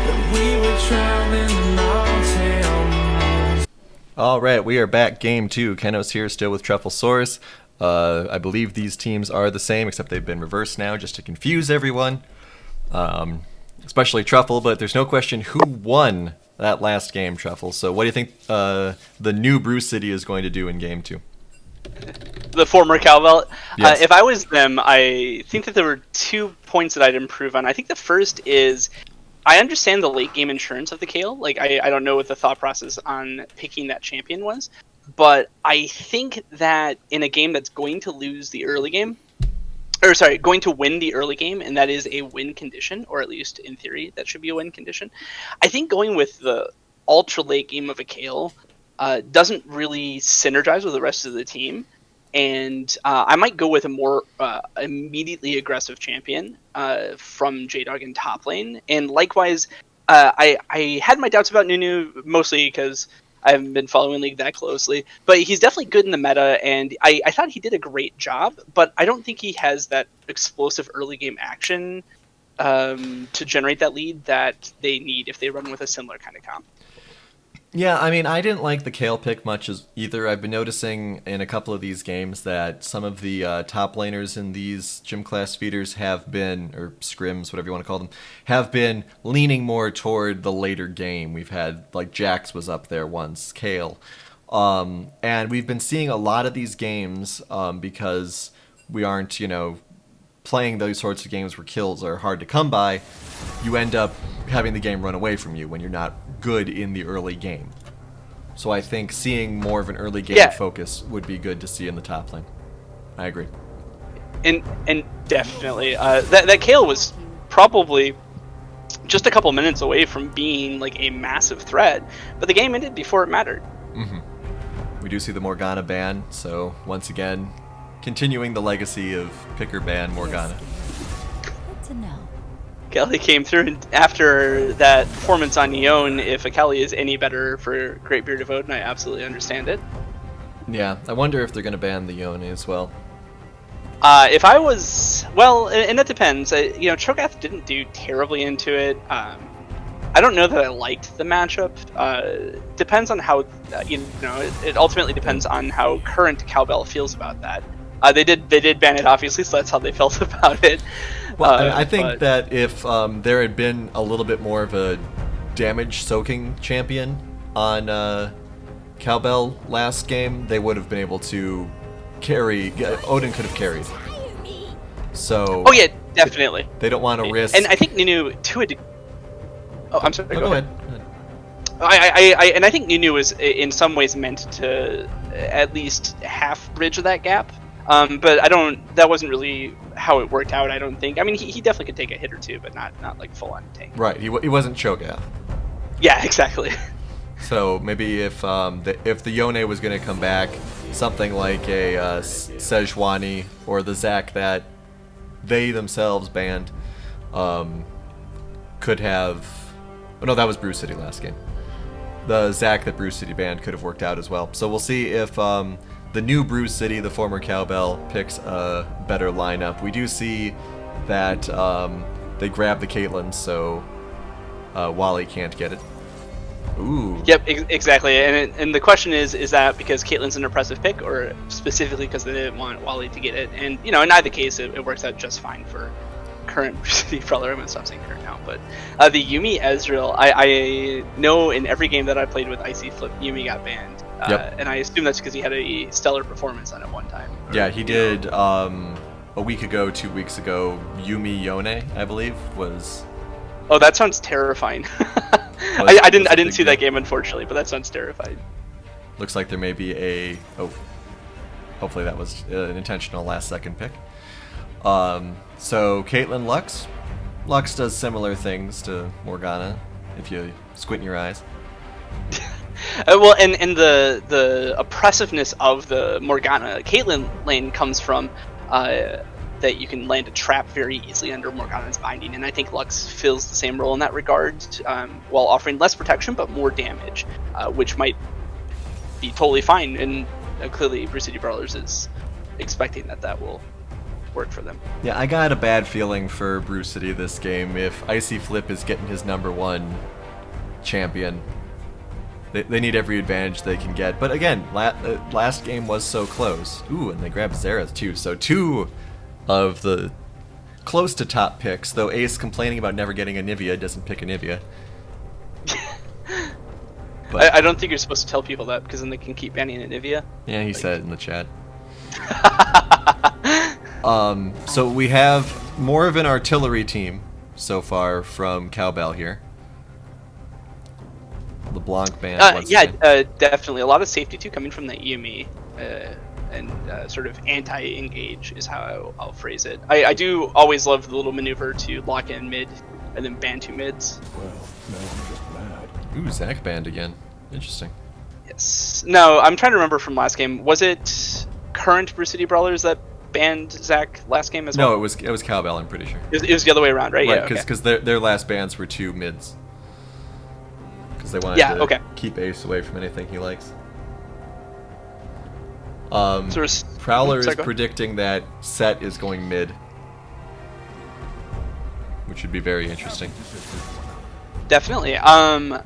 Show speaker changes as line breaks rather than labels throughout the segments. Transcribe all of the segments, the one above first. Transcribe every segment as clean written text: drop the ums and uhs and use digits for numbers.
that we were traveling the mountains.
All right, we are back. Game two. Kenos here, still with Trufflesaurus. I believe these teams are the same, except they've been reversed now, just to confuse everyone, especially Truffle. But there's no question who won that last game, Truffle. So, what do you think the new Brew City is going to do in game two?
The former Cowbell.
Yes.
If I was them, I think that there were 2 points that I'd improve on. I think the first is I understand the late game insurance of the Kale. Like I don't know what the thought process on picking that champion was, but I think that in a game that's going to lose the early game, or sorry, going to win the early game, and that is a win condition, or at least in theory that should be a win condition. I think going with the ultra late game of a Kale doesn't really synergize with the rest of the team. And I might go with a more immediately aggressive champion from J-Dog in top lane. And likewise, I had my doubts about Nunu, mostly because I haven't been following League that closely. But he's definitely good in the meta, and I thought he did a great job. But I don't think he has that explosive early game action to generate that lead that they need if they run with a similar kind of comp.
Yeah, I mean, I didn't like the Kale pick much as either. I've been noticing in a couple of these games that some of the top laners in these gym class feeders have been, or scrims, whatever you want to call them, have been leaning more toward the later game. We've had, like, Jax was up there once, Kale. And we've been seeing a lot of these games because we aren't, playing those sorts of games where kills are hard to come by. You end up having the game run away from you when you're not good in the early game. So I think seeing more of an early game focus would be good to see in the top lane. I agree.
And definitely, that Kale was probably just a couple minutes away from being like a massive threat, but the game ended before it mattered.
Mm-hmm. We do see the Morgana ban, so once again, continuing the legacy of picker ban Morgana.
Good to know.
Kelly came through, and after that performance on Neon, if Akali is any better for Great Beard of Odin, I absolutely understand it.
Yeah, I wonder if they're going to ban the Yone as well.
If I was, well, and that depends. Cho'Gath didn't do terribly into it. I don't know that I liked the matchup. Depends on how, it ultimately depends on how current Cowbell feels about that. They did ban it, obviously, so that's how they felt about it.
Well, I think that if there had been a little bit more of a damage-soaking champion on Cowbell last game, they would have been able to carry. Odin could have carried. So.
Oh yeah, definitely.
They don't want to risk.
And I think Nunu to a. Oh, I'm sorry.
No, go ahead.
I think Nunu was in some ways meant to at least half bridge that gap. But that wasn't really how it worked out, I don't think. I mean, he definitely could take a hit or two, but not like full on tank.
Right, he wasn't Cho'Gath.
Yeah, exactly.
So maybe if the Yone was going to come back, something like a Sejuani or the Zac that they themselves banned could have... Oh no, that was Brew City last game. The Zac that Brew City banned could have worked out as well. So we'll see if... the new Brew City, the former Cowbell, picks a better lineup. We do see that they grab the Caitlyn, so Wally can't get it. Ooh.
Yep, exactly. And the question is that because Caitlyn's an impressive pick, or specifically because they didn't want Wally to get it? And in either case, it works out just fine for current Brew City Brawler. I'm gonna stop saying current now, but the Yuumi Ezreal, I know in every game that I played with Icy Flip, Yuumi got banned.
Yep.
And I assume that's because he had a stellar performance on it one time.
Yeah, he did. A week ago, 2 weeks ago, Yuumi Yone, I believe, was.
Oh, that sounds terrifying. I didn't see that game, unfortunately, but that sounds terrifying.
Looks like there may be a. Oh, hopefully that was an intentional last-second pick. So Caitlyn Lux. Lux does similar things to Morgana, if you squint your eyes.
Well, and the oppressiveness of the Morgana Caitlyn lane comes from that you can land a trap very easily under Morgana's binding, and I think Lux fills the same role in that regard, while offering less protection but more damage, which might be totally fine, and clearly Brew City Brawlers is expecting that will work for them.
Yeah, I got a bad feeling for Brew City this game if Icy Flip is getting his #1 champion. They need every advantage they can get. But again, last game was so close. Ooh, and they grabbed Xerath too. So 2 of the close to top picks, though Ace complaining about never getting a Nivea doesn't pick a Nivea. But,
I don't think you're supposed to tell people that, because then they can keep banning Nivea.
yeah, he said it in the chat. So we have more of an artillery team so far from Cowbell here. LeBlanc band. once again.
Definitely. A lot of safety too coming from the EME, and sort of anti-engage is how I'll phrase it. I do always love the little maneuver to lock in mid and then ban 2 mids.
Well, now I'm just mad.
Ooh, Zach banned again. Interesting.
Yes. No, I'm trying to remember from last game. Was it current Brew City Brawlers that banned Zach last game as well?
No, it was Cowbell, I'm pretty sure.
It was the other way around, right?
Right,
Yeah.
because their last bans were 2 mids. Because they wanted to keep Ace away from anything he likes. Prowler is predicting that Set is going mid, which would be very interesting.
Definitely. I'm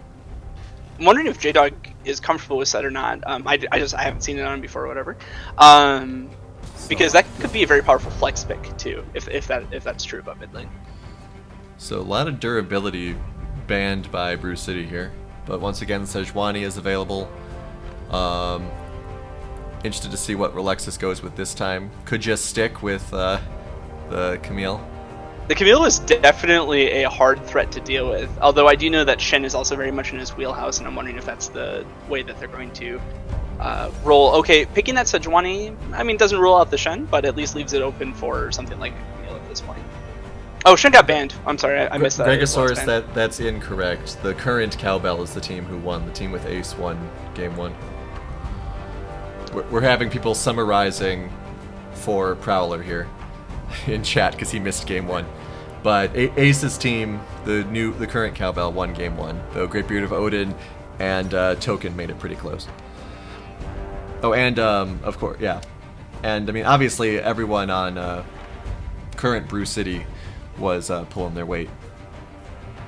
wondering if J-Dog is comfortable with Set or not. I haven't seen it on him before or whatever. Because that could be a very powerful flex pick too, if that's true about mid lane.
So a lot of durability banned by Brew City here, but once again Sejuani is available. Interested to see what Relexus goes with this time. Could just stick with the Camille.
The Camille is definitely a hard threat to deal with, although I do know that Shen is also very much in his wheelhouse, and I'm wondering if that's the way that they're going to roll. Okay, picking that Sejuani, I mean, doesn't rule out the Shen, but at least leaves it open for something like a Camille at this point. Oh, Shen got banned. I'm sorry, I missed that.
Gregosaurus, that's incorrect. The current Cowbell is the team who won. The team with Ace won game 1. We're having people summarizing for Prowler here in chat because he missed game 1. But Ace's team, the current Cowbell, won game 1. Though Great Beard of Odin and Token made it pretty close. Oh, and of course, yeah. And I mean, obviously, everyone on current Brew City was pulling their weight.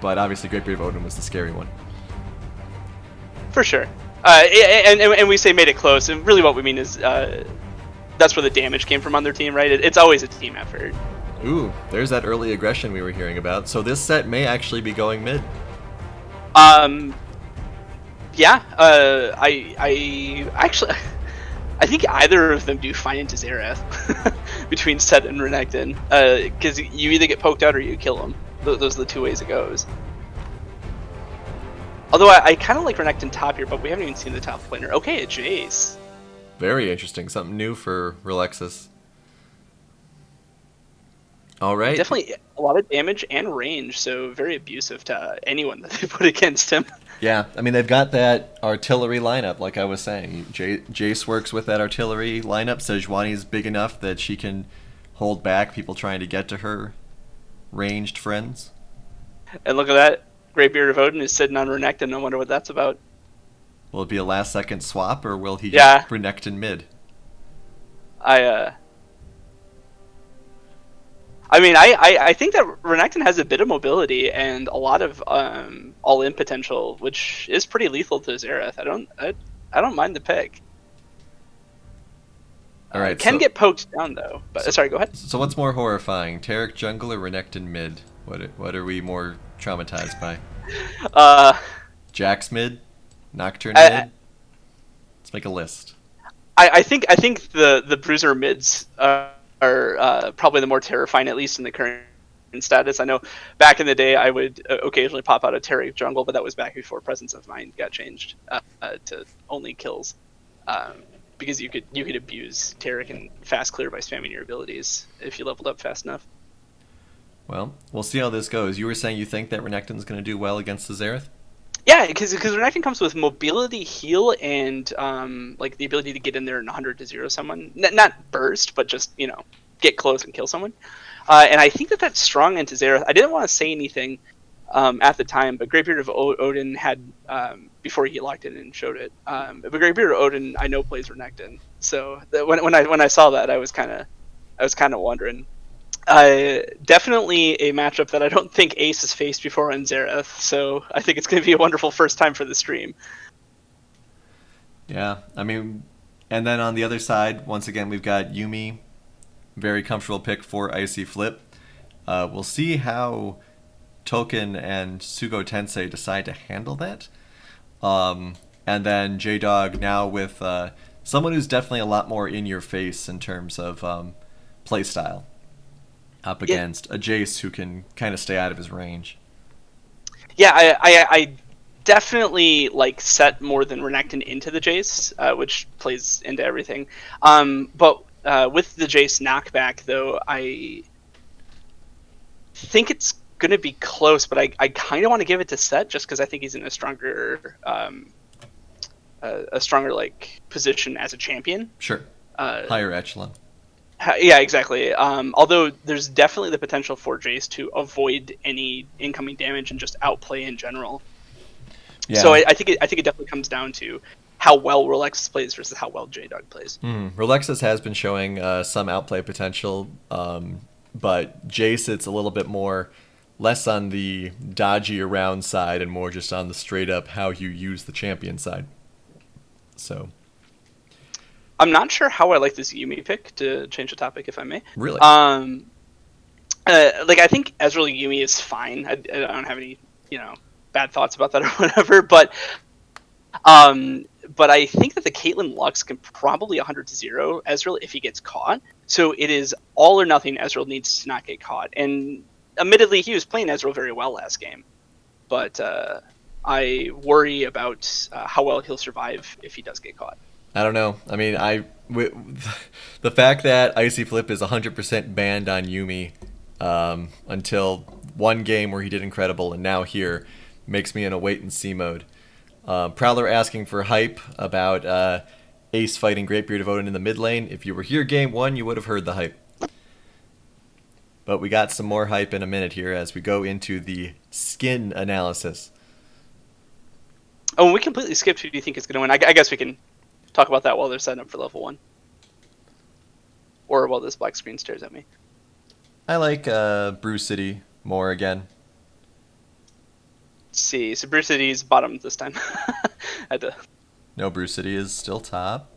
But obviously, Great Beard of Odin was the scary one.
For sure. And we say made it close, and really what we mean is that's where the damage came from on their team, right? It's always a team effort.
Ooh, there's that early aggression we were hearing about. So this set may actually be going mid.
Yeah. I think either of them do fine into Xerath between Set and Renekton, because you either get poked out or you kill them. Those are the 2 ways it goes. Although I kind of like Renekton top here, but we haven't even seen the top laner. Okay, a Jace.
Very interesting. Something new for Relexus. All right.
Definitely a lot of damage and range, so very abusive to anyone that they put against him.
Yeah, I mean, they've got that artillery lineup, like I was saying. Jace works with that artillery lineup. Sejuani's big enough that she can hold back people trying to get to her ranged friends.
And look at that. Great Beard of Odin is sitting on Renekton. I wonder what that's about.
Will it be a last-second swap, or will he
Yeah.
get Renekton mid?
I think that Renekton has a bit of mobility and a lot of all-in potential, which is pretty lethal to Xerath. I don't mind the pick.
All right,
can get poked down though. But sorry, go ahead.
So what's more horrifying, Taric jungle or Renekton mid? What are we more traumatized by? Jax mid, Nocturne mid. Let's make a list.
I think the Bruiser mids are probably the more terrifying, at least in the current status. I know back in the day I would occasionally pop out a Taric jungle, but that was back before Presence of Mind got changed to only kills, because you could abuse Taric and fast clear by spamming your abilities if you leveled up fast enough.
Well, we'll see how this goes. You were saying you think that Renekton's going to do well against the Xerath?
Yeah, because Renekton comes with mobility, heal, and like the ability to get in there and 100 to 0 someone. Not burst, but just get close and kill someone. And I think that's strong into Xerath. I didn't want to say anything at the time, but Great Beard of Odin had before he locked in and showed it. But Great Beard of Odin I know plays Renekton, so when I saw that I was kind of I was kind of wondering. Definitely a matchup that I don't think Ace has faced before on Xerath, so I think it's going to be a wonderful first time for the stream.
Yeah, I mean, and then on the other side, once again, we've got Yuumi, very comfortable pick for Icy Flip. We'll see how Token and Sugo Tensei decide to handle that. And then J-Dog now with someone who's definitely a lot more in your face in terms of playstyle, up against a Jace who can kind of stay out of his range.
Yeah, I definitely like set more than Renekton into the Jace, which plays into everything. But with the Jace knockback, though, I think it's going to be close, but I kind of want to give it to Set just because I think he's in a stronger like position as a champion.
Sure. Higher echelon.
Yeah, exactly. Although there's definitely the potential for Jace to avoid any incoming damage and just outplay in general.
Yeah.
So I think it definitely comes down to how well Rolexus plays versus how well J-Dog plays.
Rolexus has been showing some outplay potential, but Jace it's a little bit more less on the dodgy around side and more just on the straight up how you use the champion side. So
I'm not sure how I like this Yuumi pick, to change the topic if I may.
Really?
Like I think Ezreal Yuumi is fine. I don't have any, bad thoughts about that or whatever, but I think that the Caitlyn Lux can probably 100-0 Ezreal if he gets caught. So it is all or nothing. Ezreal needs to not get caught. And admittedly, he was playing Ezreal very well last game, but I worry about how well he'll survive if he does get caught.
I don't know. I mean, the fact that Icy Flip is 100% banned on Yuumi until one game where he did incredible and now here makes me in a wait-and-see mode. Prowler asking for hype about Ace fighting Greatbeard of Odin in the mid lane. If you were here game 1, you would have heard the hype. But we got some more hype in a minute here as we go into the skin analysis.
Oh, we completely skipped who do you think is going to win. I guess we can talk about that while they're setting up for level 1. Or while this black screen stares at me.
I like Brew City more again.
Let's see, so Brew City's bottom this time.
No, Brew City is still top.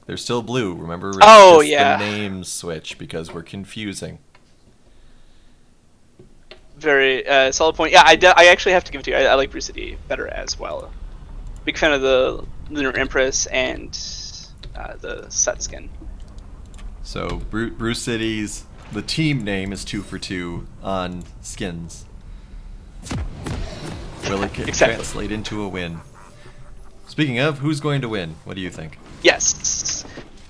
They're still blue. Remember, it's
just
the name switch because we're confusing.
Very solid point. Yeah, I actually have to give it to you. I like Brew City better as well. Big fan of the Lunar Empress and the set skin.
So Brew City's the team name is 2 for 2 on skins. Will it translate into a win? Speaking of, who's going to win? What do you think?
Yes.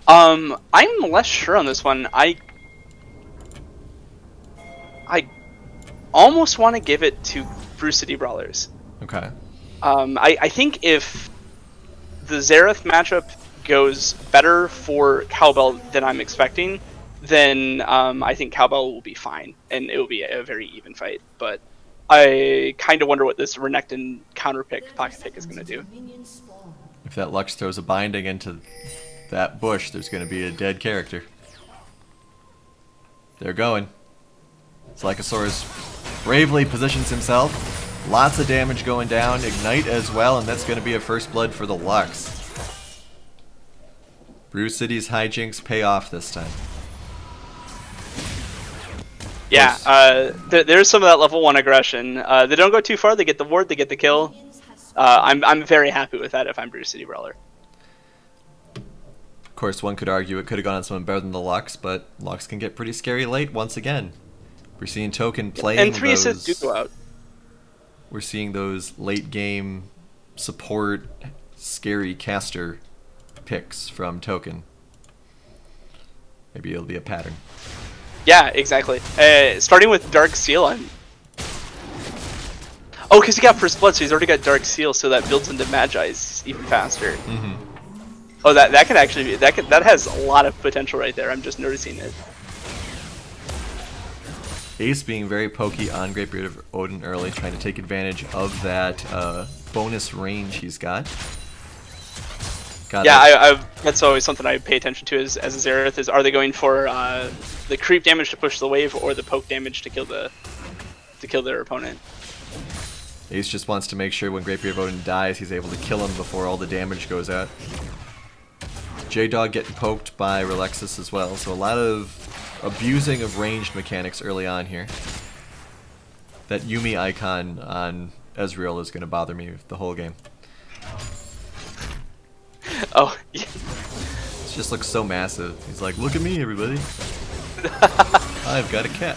I'm less sure on this one. I almost want to give it to Brew City Brawlers.
Okay.
I think if the Xerath matchup goes better for Cowbell than I'm expecting, then I think Cowbell will be fine, and it will be a very even fight. But I kind of wonder what this Renekton pocket pick is going to do.
If that Lux throws a binding into that bush, there's going to be a dead character. They're going. Lycosaurus bravely positions himself. Lots of damage going down. Ignite as well, and that's going to be a first blood for the Lux. Brew City's hijinks pay off this time.
Yeah, there's some of that level 1 aggression. They don't go too far. They get the ward. They get the kill. I'm very happy with that if I'm Brew City Brawler.
Of course, one could argue it could have gone on someone better than the Lux, but Lux can get pretty scary late once again. We're seeing Token playing
and 3 assists do go out.
We're seeing those late game support scary caster picks from Token. Maybe it'll be a pattern.
Yeah, exactly. Starting with Dark Seal, oh, because he got First Blood, so he's already got Dark Seal, so that builds into Magi's even faster.
Mm-hmm.
Oh, that can actually be, that has a lot of potential right there. I'm just noticing it.
Ace being very pokey on Greatbeard of Odin early, trying to take advantage of that bonus range he's got. Got
Yeah,
it.
that's always something I pay attention to as a Xerath is, are they going for the creep damage to push the wave or the poke damage to kill their opponent?
Ace just wants to make sure when Greatbeard Odin dies, he's able to kill him before all the damage goes out. J-Dog getting poked by Relexus as well, so a lot of abusing of ranged mechanics early on here. That Yumi icon on Ezreal is going to bother me the whole game.
Oh, yeah.
It just looks so massive. He's like, look at me, everybody. I've got a cat.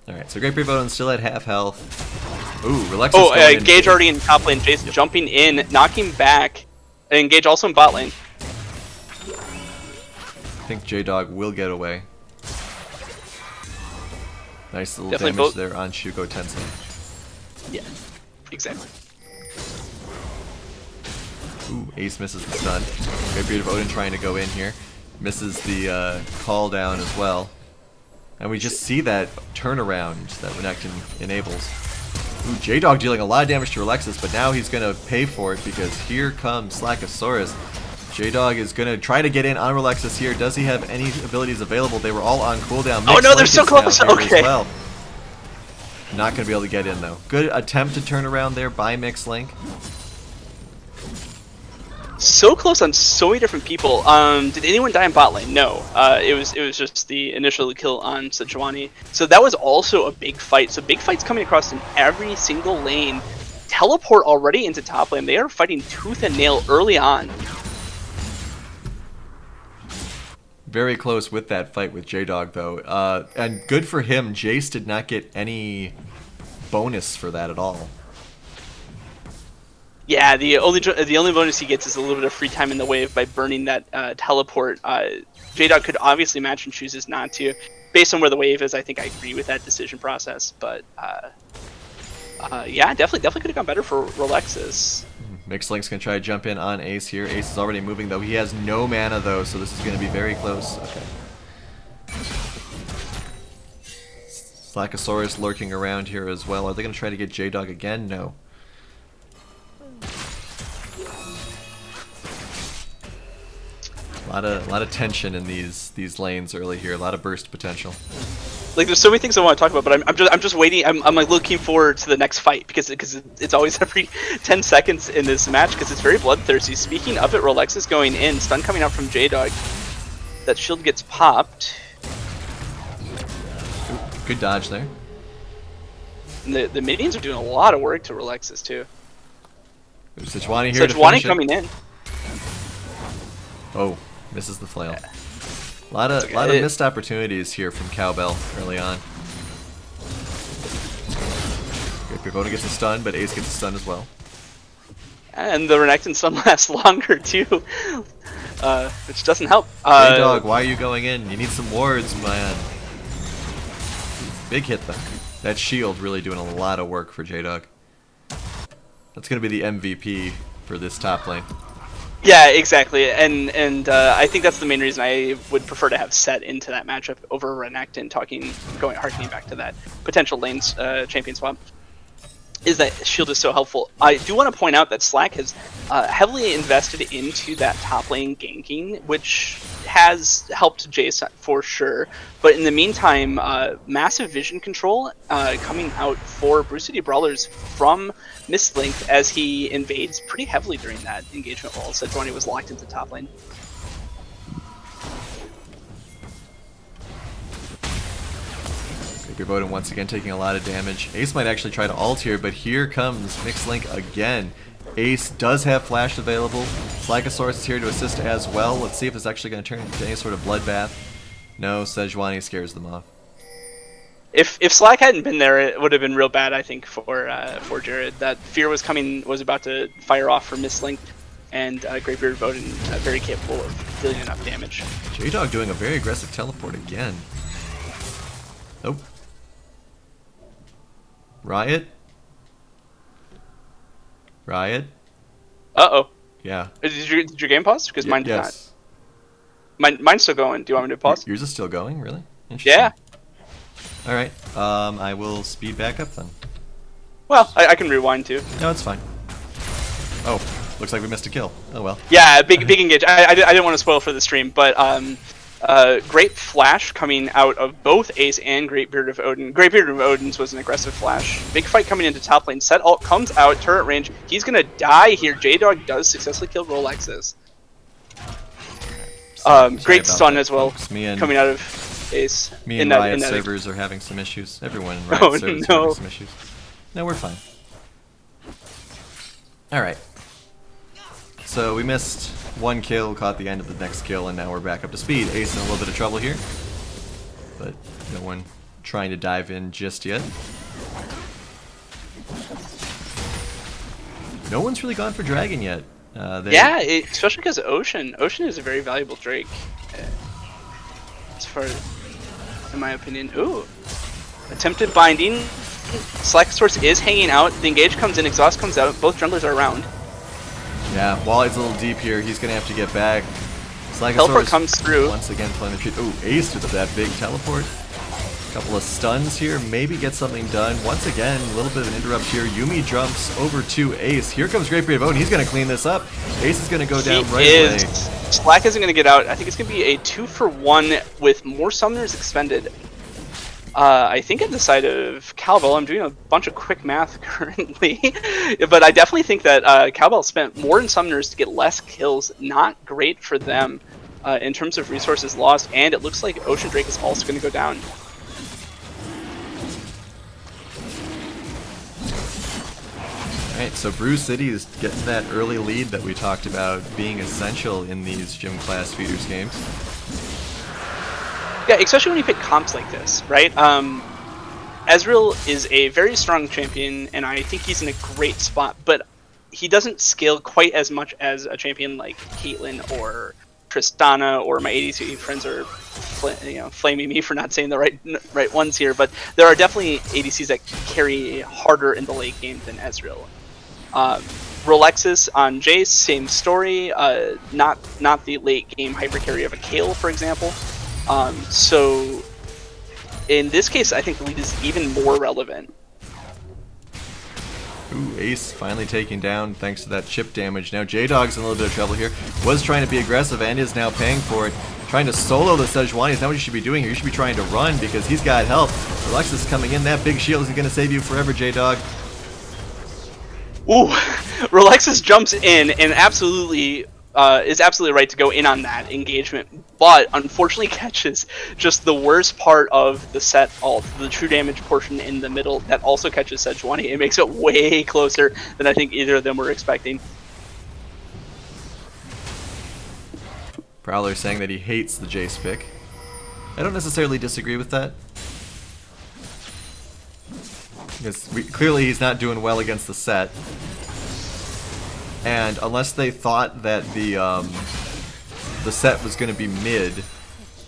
Alright, so Greatbeard Odin's still at half health. Ooh, Relexus going in.
Gage already in top lane. Jace jumping in, knocking back. And Gage also in bot lane.
I think J-Dog will get away. Nice little
Definitely
damage
both.
there on Shugo Tensei.
Yeah, exactly.
Ooh, Ace misses the stun. Greatbeard of Odin trying to go in here. Misses the call down as well. And we just see that turnaround that Renekton enables. Ooh, J-Dog dealing a lot of damage to Relexus, but now he's going to pay for it because here comes Slackosaurus. J-Dog is going to try to get in on Relexus here. Does he have any abilities available? They were all on cooldown.
Oh no, they're so close! Okay.
Well. Not going to be able to get in though. Good attempt to turn around there by Mixed Link.
So close on so many different people. Did anyone die in bot lane? No. It was just the initial kill on Sejuani. So that was also a big fight. So big fights coming across in every single lane. Teleport already into top lane. They are fighting tooth and nail early on.
Very close with that fight with J-Dog though. And good for him, Jace did not get any bonus for that at all.
Yeah, the only bonus he gets is a little bit of free time in the wave by burning that teleport. J-Dog could obviously match and chooses not to. Based on where the wave is, I think I agree with that decision process. But yeah, definitely could have gone better for Relexus.
Mixed Link's gonna try to jump in on Ace here. Ace is already moving though. He has no mana though, so this is gonna be very close. Okay. Slackosaurus lurking around here as well. Are they gonna try to get J-Dog again? No. A lot of tension in these lanes early here. A lot of burst potential.
Like, there's so many things I want to talk about, but I'm just waiting. I'm like looking forward to the next fight because it's always every 10 seconds in this match because it's very bloodthirsty. Speaking of it, Relexus going in, stun coming out from J-Dog. That shield gets popped.
Ooh, good dodge there.
And the minions are doing a lot of work to Relexus too.
Sejuani here to
Sejuani
finish it.
coming in.
Oh, misses the flail. A lot of missed opportunities here from Cowbell early on. Greatbeard gets a stun, but Ace gets a stun as well.
And the Renekton stun lasts longer too, which doesn't help.
J-Dog, why are you going in? You need some wards, man. Big hit though. That shield really doing a lot of work for J-Dog. That's going to be the MVP for this top lane.
Yeah, exactly, and I think that's the main reason I would prefer to have Set into that matchup over Renekton. Harkening back to that potential lanes champion swap, is that shield is so helpful. I do want to point out that Slack has heavily invested into that top lane ganking, which has helped Jace for sure. But in the meantime, massive vision control coming out for Blue City Brawlers from Mistlink as he invades pretty heavily during that engagement while Sejuani was locked into top lane.
Greatbeard Odin once again taking a lot of damage. Ace might actually try to ult here, but here comes Mixed Link again. Ace does have flash available. Slackosaurus is here to assist as well. Let's see if it's actually going to turn into any sort of bloodbath. No, Sejuani scares them off.
If Slack hadn't been there, it would have been real bad, I think, for Jared. That fear was about to fire off for Mistlink, and Greatbeard Odin very capable of dealing enough damage.
J-Dog doing a very aggressive teleport again. Nope. Riot? Riot?
Uh-oh.
Yeah.
Did your game pause? Because mine did
yes.
not. Mine's still going. Do you want me to pause?
Yours is still going? Really? Interesting.
Yeah.
Alright. I will speed back up then.
Well, I can rewind too.
No, it's fine. Oh, looks like we missed a kill. Oh well.
Yeah, big engage. I didn't want to spoil for the stream, but great flash coming out of both Ace and Great Beard of Odin. Great Beard of Odin's was an aggressive flash. Big fight coming into top lane. Set ult comes out, turret range. He's gonna die here. J-Dog does successfully kill Rolexes. Great stun as well coming out of Ace.
Me and Riot servers are having some issues. Everyone in Riot servers is having some issues. No, we're fine. Alright. So we missed one kill, caught the end of the next kill, and now we're back up to speed. Ace in a little bit of trouble here. But no one trying to dive in just yet. No one's really gone for Dragon yet.
Yeah, especially because Ocean. Ocean is a very valuable Drake. As far as, in my opinion. Ooh. Attempted binding. Slack Source is hanging out. The engage comes in, exhaust comes out. Both junglers are around.
Yeah, Wally's a little deep here. He's going to have to get back.
Teleport comes through.
Once again playing the treat. Ooh, Ace with that big teleport. Couple of stuns here, maybe get something done. Once again, a little bit of an interrupt here. Yumi jumps over to Ace. Here comes Great Beard of Odin. He's going to clean this up. Ace is going to go down right away.
Slack isn't going to get out. I think it's going to be a 2-for-1 with more summoners expended. I think at the side of Cowbell, I'm doing a bunch of quick math currently, but I definitely think that Cowbell spent more in summoners to get less kills. Not great for them in terms of resources lost, and it looks like Ocean Drake is also going to go down.
Alright, so Brew City is getting that early lead that we talked about being essential in these gym class feeders games.
Yeah, especially when you pick comps like this, right? Ezreal is a very strong champion, and I think he's in a great spot, but he doesn't scale quite as much as a champion like Caitlyn or Tristana, or my ADC friends are flaming me for not saying the right ones here, but there are definitely ADCs that carry harder in the late game than Ezreal. Rolexis on Jace, same story, not the late game hyper carry of a Kayle, for example. So in this case, I think the lead is even more relevant.
Ooh, Ace finally taken down thanks to that chip damage. Now J-Dog's in a little bit of trouble here. Was trying to be aggressive and is now paying for it. Trying to solo the Sejuani is not what you should be doing here. You should be trying to run because he's got help. Alexis coming in. That big shield isn't going to save you forever, J-Dog.
Ooh, Rolexis jumps in and absolutely is absolutely right to go in on that engagement, but unfortunately catches just the worst part of the set ult, the true damage portion in the middle that also catches Sejuani. It makes it way closer than I think either of them were expecting.
Prowler saying that he hates the Jace pick. I don't necessarily disagree with that. Because clearly he's not doing well against the set. And unless they thought that the set was going to be mid,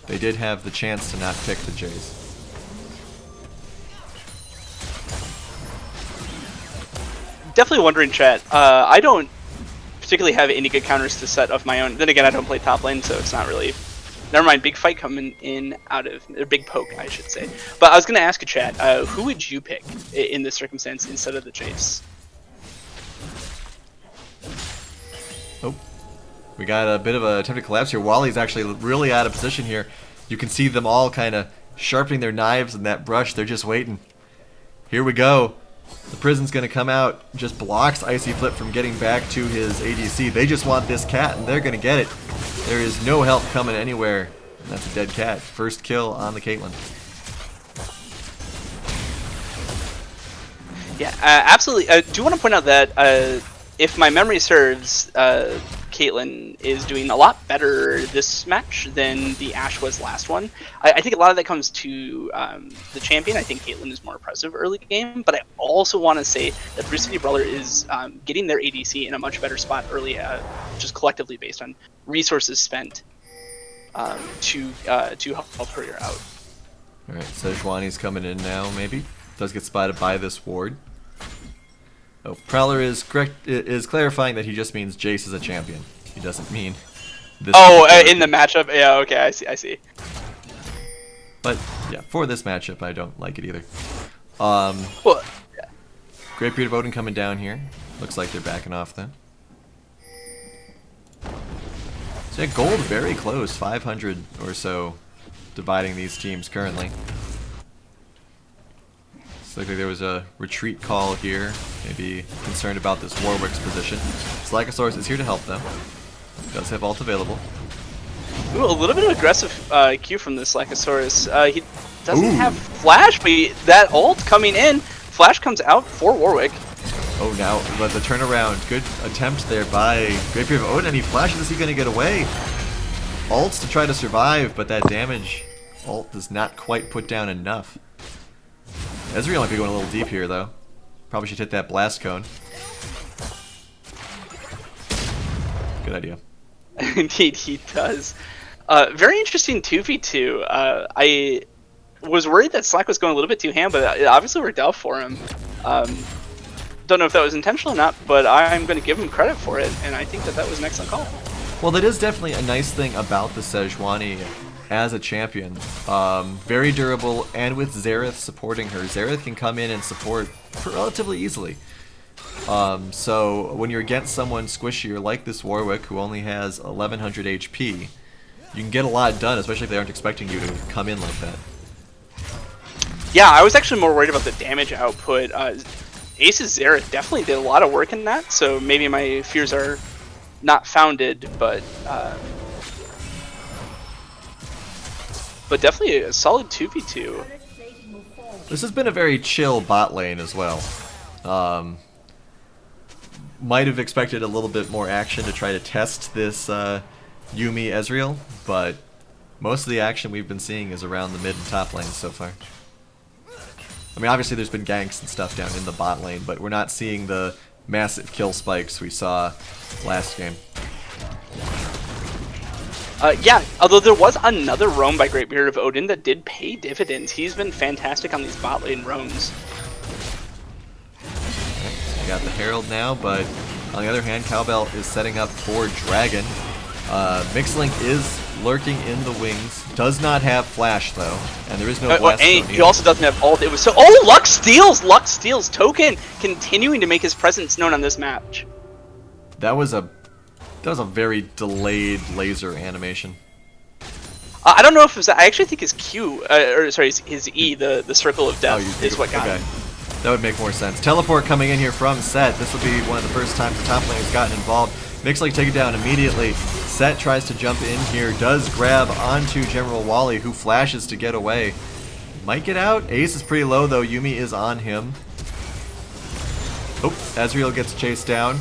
they did have the chance to not pick the Jace.
Definitely wondering, chat. I don't particularly have any good counters to set of my own. Then again, I don't play top lane, so it's not really... Never mind, big fight coming in out of... Or big poke, I should say. But I was going to ask a chat, who would you pick in this circumstance instead of the Jace?
Oh, we got a bit of a attempted collapse here. Wally's actually really out of position here. You can see them all kind of sharpening their knives in that brush. They're just waiting. Here we go. The prison's going to come out. Just blocks Icy Flip from getting back to his ADC. They just want this cat, and they're going to get it. There is no help coming anywhere. And that's a dead cat. First kill on the Caitlyn.
Yeah, absolutely. I do want to point out that if my memory serves, Caitlyn is doing a lot better this match than the Ashe was last one. I think a lot of that comes to the champion. I think Caitlyn is more impressive early game, but I also want to say that Brew City Brawler is getting their ADC in a much better spot early, just collectively based on resources spent to help her out.
Alright, Sejuani's coming in now, maybe. Does get spotted by this ward. Oh, Prowler is clarifying that he just means Jace is a champion. He doesn't mean this.
Oh, in the matchup? Yeah, okay, I see.
But, yeah, for this matchup, I don't like it either.
Well, yeah.
Great Beard of Odin coming down here. Looks like they're backing off then. So yeah, gold very close, 500 or so dividing these teams currently. Looks like there was a retreat call here, maybe concerned about this Warwick's position. Slackosaurus is here to help though. Does have ult available.
Ooh, a little bit of aggressive Q from this Slackosaurus. He doesn't
Ooh.
have Flash, but that ult coming in. Flash comes out for Warwick.
Oh, now but the turnaround. Good attempt there by Great Beard of Odin, and he flashes. Is he going to get away? Ults to try to survive, but that damage ult does not quite put down enough. Ezreal might be going a little deep here, though. Probably should hit that blast cone. Good idea.
Indeed, he does. Very interesting 2v2. I was worried that Slack was going a little bit too ham, but it obviously worked out for him. Don't know if that was intentional or not, but I'm going to give him credit for it, and I think that that was an excellent call.
Well, that is definitely a nice thing about the Sejuani as a champion. Very durable, and with Xerath supporting her, Xerath can come in and support relatively easily. So when you're against someone squishier like this Warwick, who only has 1100 HP, you can get a lot done, especially if they aren't expecting you to come in like that.
Yeah, I was actually more worried about the damage output. Ace's Xerath definitely did a lot of work in that, so maybe my fears are not founded, but definitely a solid 2v2.
This has been a very chill bot lane as well. Might have expected a little bit more action to try to test this Yuumi Ezreal, but most of the action we've been seeing is around the mid and top lanes so far. I mean, obviously there's been ganks and stuff down in the bot lane, but we're not seeing the massive kill spikes we saw last game.
Yeah, although there was another roam by Great Beard of Odin that did pay dividends. He's been fantastic on these bot lane roams.
We got the Herald now, but on the other hand, Cowbell is setting up for Dragon. Mixlink is lurking in the wings. Does not have Flash though, and there is no blast.
And he also doesn't have ult. It was so. Oh, Lux steals! Lux steals. Token continuing to make his presence known on this match.
That was a very delayed laser animation.
I don't know if it was. I actually think his Q, or sorry, his E, the circle of death, is what got him.
That would make more sense. Teleport coming in here from Set. This will be one of the first times the top lane has gotten involved. Mixlink take it down immediately. Set tries to jump in here, does grab onto General Wally, who flashes to get away. Might get out. Ace is pretty low though. Yuumi is on him. Oh, Ezreal gets chased down.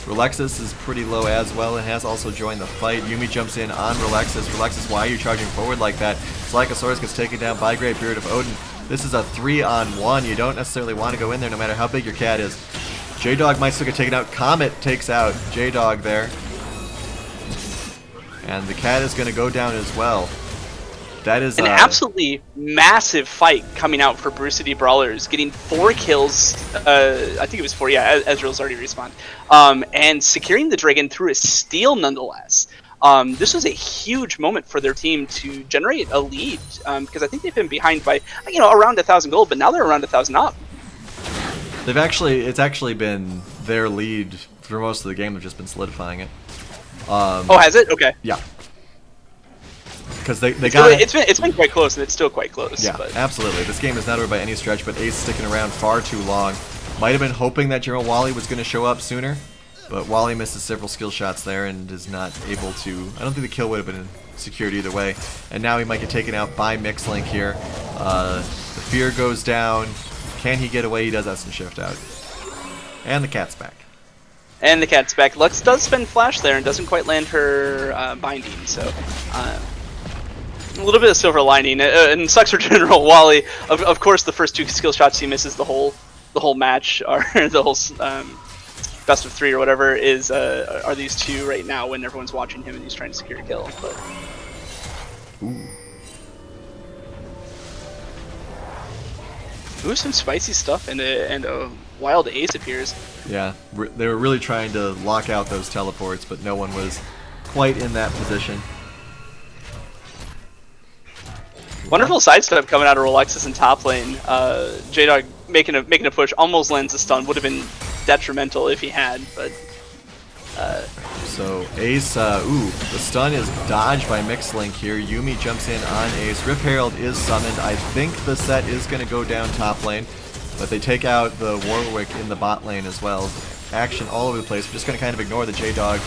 Relexus is pretty low as well and has also joined the fight. Yuumi jumps in on Relexus. Relexus, why are you charging forward like that? Slackosaurus gets taken down by Great Beard of Odin. This is a 3-on-1. You don't necessarily want to go in there no matter how big your cat is. J-Dog might still get taken out. Comet takes out J-Dog there. And the cat is going to go down as well. That is
an absolutely massive fight coming out for Brew City Brawlers, getting 4 kills. I think it was 4. Yeah, Ezreal's already respawned, and securing the Dragon through a steal nonetheless. This was a huge moment for their team to generate a lead, because I think they've been behind by around 1,000 gold, but now they're around 1,000 up.
It's actually been their lead for most of the game. They've just been solidifying it.
Oh, has it? Okay.
Yeah. Because they got
it's been quite close, and it's still quite close.
Yeah,
but.
Absolutely. This game is not over by any stretch, but Ace sticking around far too long. Might have been hoping that General Wally was going to show up sooner, but Wally misses several skill shots there and is not able to. I don't think the kill would have been secured either way. And now he might get taken out by Mixlink here. The fear goes down. Can he get away? He does have some shift out. And the cat's back.
And the cat's back. Lux does spend Flash there and doesn't quite land her binding, so a little bit of silver lining. And sucks for General Wally. Of course, the first 2 skill shots he misses the whole match, or the whole best of 3 or whatever are these 2 right now when everyone's watching him and he's trying to secure a kill. But. Ooh, some spicy stuff and a wild Ace appears.
Yeah, they were really trying to lock out those teleports, but no one was quite in that position.
Wonderful sidestep coming out of Relexus in top lane. J-Dog making a push, almost lands a stun. Would have been detrimental if he had, but
So Ace, ooh, the stun is dodged by Mixlink here. Yumi jumps in on Ace. Rip Herald is summoned. I think the set is going to go down top lane, but they take out the Warwick in the bot lane as well. Action all over the place. We're just going to kind of ignore the J-Dog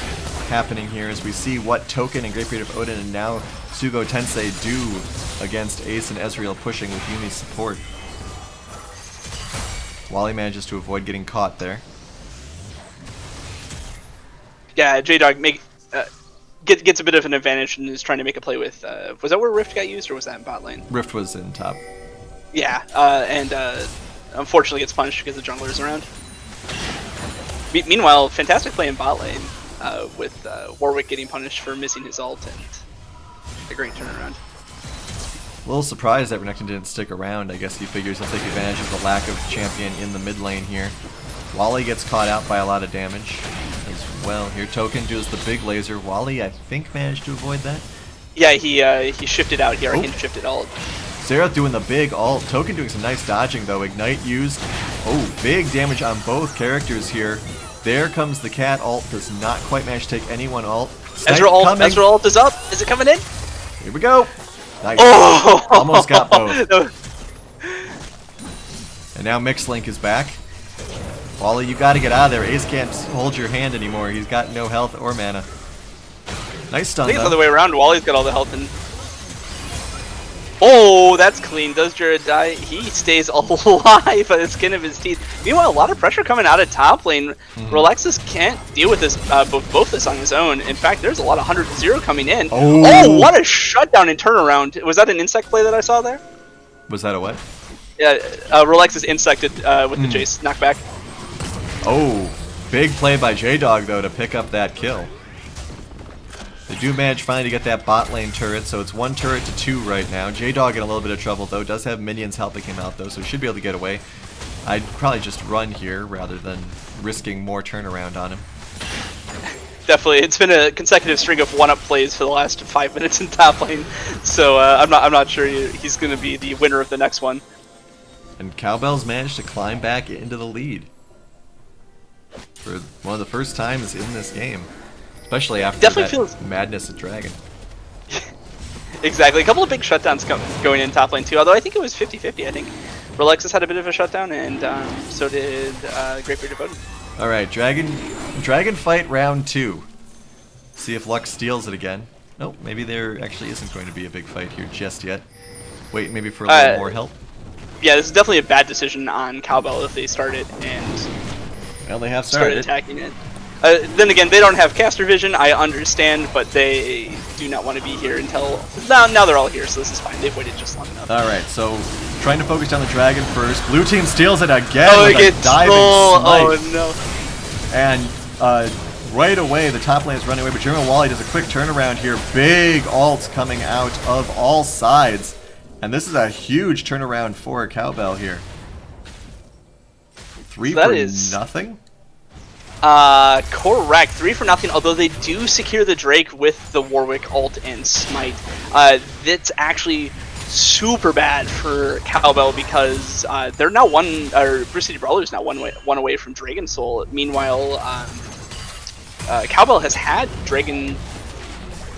happening here as we see what Token and Great Beard of Odin and now Sugo Tensei do against Ace and Ezreal pushing with Yumi's support. Wally manages to avoid getting caught there.
Yeah, J-Dog gets a bit of an advantage and is trying to make a play with. Was that where Rift got used, or was that in bot lane?
Rift was in top.
Yeah, and unfortunately gets punished because the jungler is around. Meanwhile, fantastic play in bot lane with Warwick getting punished for missing his ult and a great turnaround.
A little surprised that Renekton didn't stick around. I guess he figures he'll take advantage of the lack of champion in the mid lane here. Wally gets caught out by a lot of damage as well here. Token does the big laser. Wally, I think, managed to avoid that.
Yeah, he shifted out here. He shifted ult.
Xerath doing the big ult. Token doing some nice dodging though. Ignite used. Oh, big damage on both characters here. There comes the cat ult. Does not quite manage to take anyone ult.
Ezreal ult is up. Is it coming in?
Here we go. Nice.
Oh!
Almost got both. And now Mixlink is back. Wally, you gotta get out of there. Ace can't hold your hand anymore. He's got no health or mana. Nice stun,
I think it's the
though.
other way around. Wally's got all the health in. Oh, that's clean. Does Jared die? He stays alive by the skin of his teeth. Meanwhile, a lot of pressure coming out of top lane. Rolexus can't deal with this both this on his own. In fact, there's a lot of 100-0 coming in. Oh, what a shutdown and turnaround. Was that an insect play that I saw there?
Was that a what?
Yeah, Rolexus insected with the Jace knockback.
Oh, big play by J-Dog, though, to pick up that kill. They do manage finally to get that bot lane turret, so it's 1 turret to 2 right now. J-Dog in a little bit of trouble, though. Does have minions helping him out, though, so he should be able to get away. I'd probably just run here rather than risking more turnaround on him.
Definitely, it's been a consecutive string of one-up plays for the last 5 minutes in top lane, so I'm not sure he's going to be the winner of the next one.
And Cowbell's managed to climb back into the lead for one of the first times in this game. Especially after that madness at Dragon.
Exactly. A couple of big shutdowns going in top lane too, although I think it was 50-50. I think Rolexus had a bit of a shutdown, and so did Great Beard of Odin.
Alright, Dragon fight round 2. See if Lux steals it again. Nope, maybe there actually isn't going to be a big fight here just yet. Wait, maybe for a little more help?
Yeah, this is definitely a bad decision on Cowbell if they start it and
well, they have
started attacking it. Then again, they don't have caster vision, I understand, but they do not want to be here until... Now they're all here, so this is fine. They've waited just long enough.
Alright, so trying to focus down the Dragon first. Blue team steals it again
with
a diving smite.
Oh no.
And right away, the top lane is running away, but General Wally does a quick turnaround here. Big ults coming out of all sides. And this is a huge turnaround for Cowbell here. 3 for nothing?
Correct. 3 for nothing, although they do secure the Drake with the Warwick ult and smite. That's actually super bad for Cowbell because they're now Bruce City Brawler is now one away from Dragon Soul. Meanwhile, Cowbell has had Dragon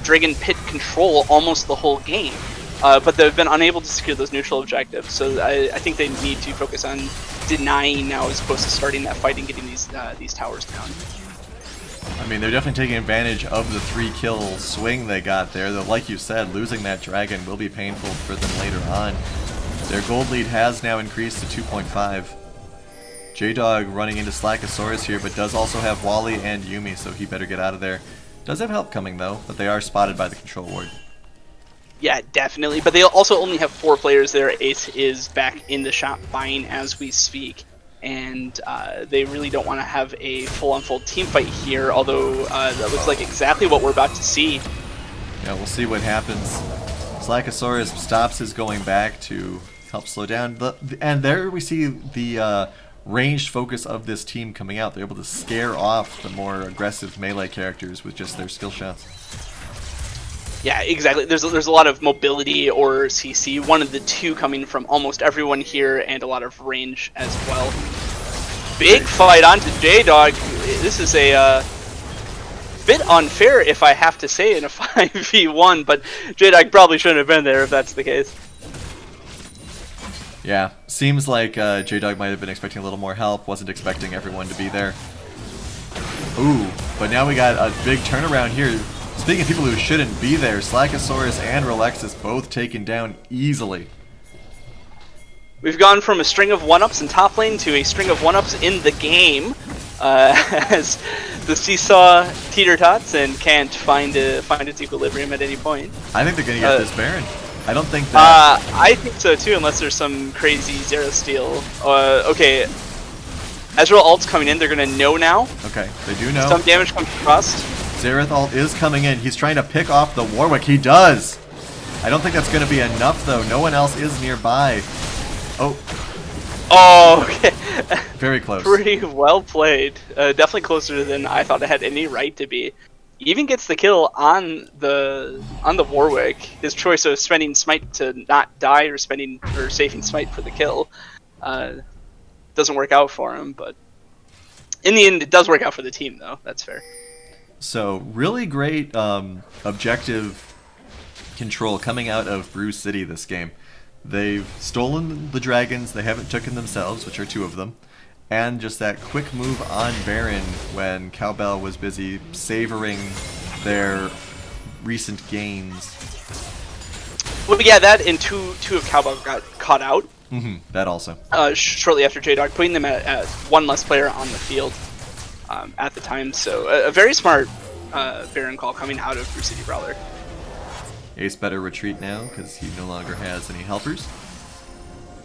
Pit control almost the whole game. But they've been unable to secure those neutral objectives, so I think they need to focus on denying now as opposed to starting that fight and getting these towers down.
I mean, they're definitely taking advantage of the 3-kill swing they got there, though like you said, losing that dragon will be painful for them later on. Their gold lead has now increased to 2.5. J-Dog running into Slackosaurus here, but does also have Wally and Yumi, so he better get out of there. Does have help coming though, but they are spotted by the control ward.
Yeah, definitely. But they also only have 4 players there. Ace is back in the shop buying as we speak. And they really don't want to have a full-on-full team fight here, although that looks like exactly what we're about to see.
Yeah, we'll see what happens. Slackosaurus stops his going back to help slow down. And there we see the ranged focus of this team coming out. They're able to scare off the more aggressive melee characters with just their skill shots.
Yeah, exactly. There's a lot of mobility or CC, one of the 2 coming from almost everyone here, and a lot of range as well. Big fight onto J-Dog. This is a bit unfair if I have to say in a 5v1, but J-Dog probably shouldn't have been there if that's the case.
Yeah, seems like J-Dog might have been expecting a little more help, wasn't expecting everyone to be there. Ooh, but now we got a big turnaround here. Speaking of people who shouldn't be there, Slackosaurus and Relexus both taken down easily.
We've gone from a string of 1-ups in top lane to a string of 1-ups in the game, as the seesaw teeter-tots and can't find its equilibrium at any point.
I think they're gonna get this Baron. I don't think that...
I think so too, unless there's some crazy Zero Steel. Okay, Ezreal ult's coming in, they're gonna know now.
Okay, they do know.
Some damage comes across.
Xerath ult is coming in, he's trying to pick off the Warwick, he does! I don't think that's gonna be enough though, no one else is nearby. Oh.
Oh, okay.
Very close.
Pretty well played. Definitely closer than I thought it had any right to be. Even gets the kill on the Warwick. His choice of spending smite to not die or saving smite for the kill doesn't work out for him, but in the end it does work out for the team though. That's fair.
So really great objective control coming out of Brew City this game. They've stolen the dragons, they haven't taken themselves, which are 2 of them, and just that quick move on Baron when Cowbell was busy savoring their recent gains.
Well, yeah, that and two of Cowbell got caught out.
That also.
Shortly after J-Dog, putting them at 1 less player on the field at the time. So a very smart Baron call coming out of Brew City Brawler.
Ace better retreat now because he no longer has any helpers.